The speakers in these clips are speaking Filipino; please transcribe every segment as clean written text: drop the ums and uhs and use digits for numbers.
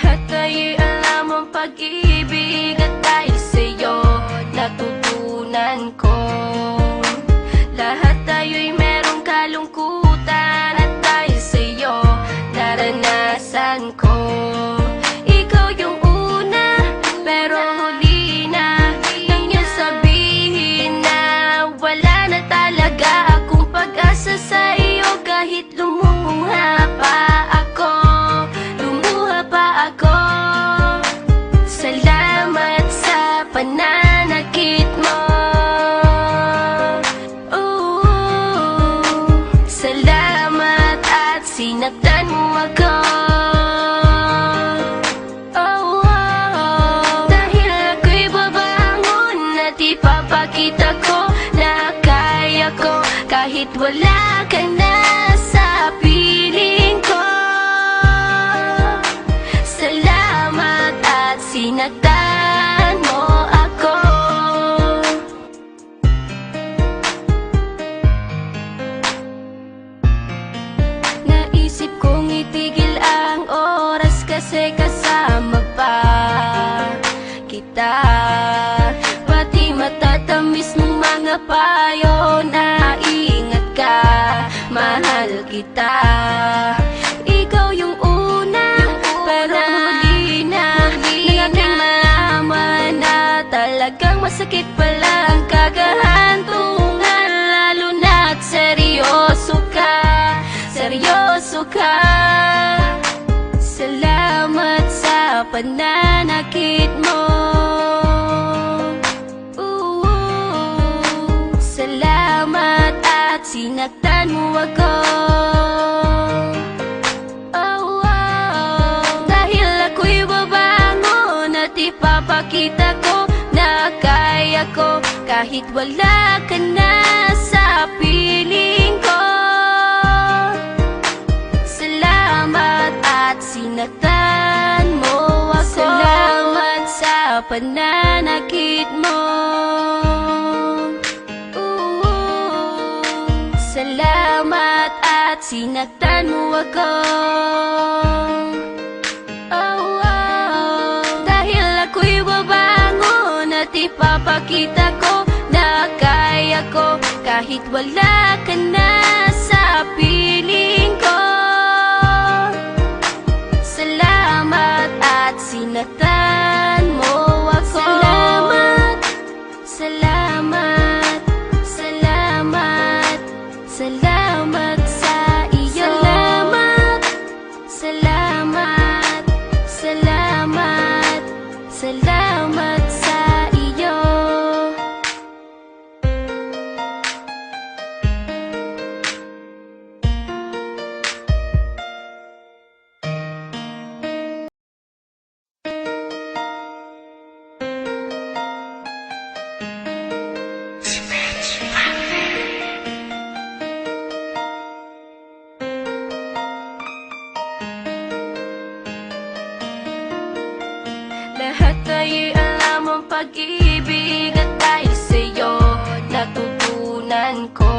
Lahat ay alam ang pag-ibig at dahil sa'yo natutunan ko. Lahat tayo'y merong kalungkutan at dahil sa'yo naranasan ko. Ikaw yung una pero huli na nang iyong sabihin na wala na talaga akong pag-asa sa iyo. Kahit lumuha pa ako, salamat sa pananakit mo. Salamat at sinaktan mo ako. Dahil ako'y babangon at ipapakita ko na kaya ko kahit wala ka na sa piling ko. Salamat at sinaktan mo ako. Naisip kong itigil ang oras kasi kasama pa kita. Pati matatamis mong mga payo na ingat ka, mahal kita. Ikaw yung una pero huli na nang aking malaman na talagang masakit pala ang kagahantungan. Lalo na't seryoso ka, seryoso ka. Salamat sa pananakit mo. Salamat at sinaktan mo ako. Dahil ako'y babangon at ipapakita ko na kaya ko kahit wala ka na sa piling ko. Salamat at sinaktan mo ako. Salamat sa pananakit mo. Salamat at sinaktan mo ako. Dahil ako'y babangon at ipapakita ko na kaya ko kahit wala ka na sa piling ko. Salamat at sinaktan mo ako. Salamat, salamat, salamat, salamat sa iyo. Salamat, salamat, salamat, salamat sa iyo. Lahat ay alam ang pag-ibig at dahil sa'yo natutunan ko.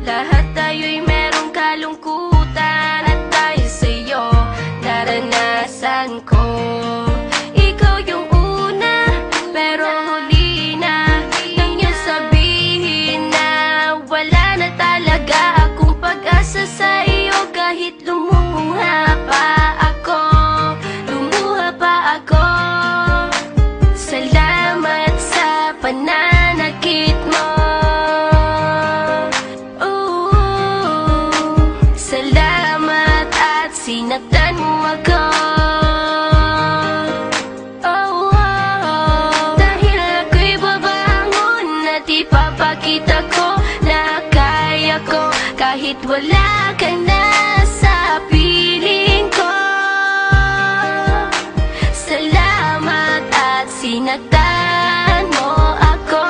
Lahat tayo'y merong kalungkutan at dahil sa'yo naranasan ko. Ikaw yung una pero huli na nang iyong sabihin na wala na talaga akong pag-asa sa iyo. Kahit lumuha pa ako, salamat sa pananakit mo. Salamat at sinaktan mo ako. Dahil ako'y babangon at ipapakita ko na kaya ko kahit wala ka na sa piling ko. Salamat at sinaktan mo ako.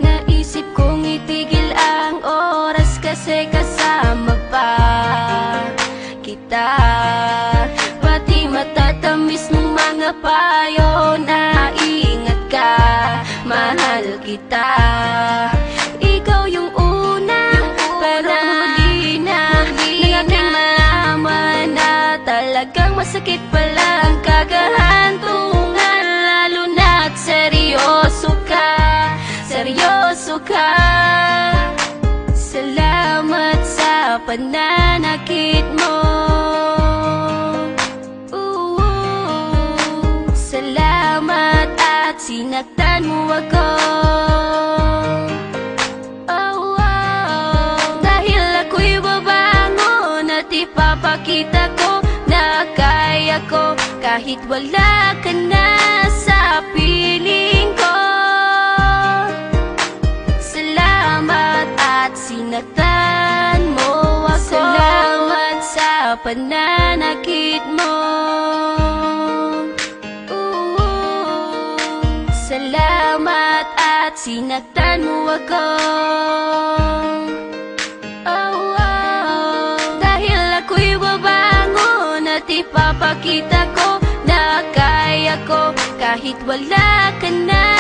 Naisip kong itigil ang oras kasi kasama pa kita. Pati matatamis mong mga payo na ingat ka, mahal kita. Ikaw yung una ka. Salamat sa pananakit mo. Salamat at sinaktan mo ako. Dahil ako'y babangon at ipapakita ko na kaya ko kahit wala ka na sa piling ko. Salamat at sinaktan mo ako. Salamat sa pananakit mo. Salamat at sinaktan mo ako. Dahil ako'y babangon at ipapakita ko na kaya ko kahit wala ka na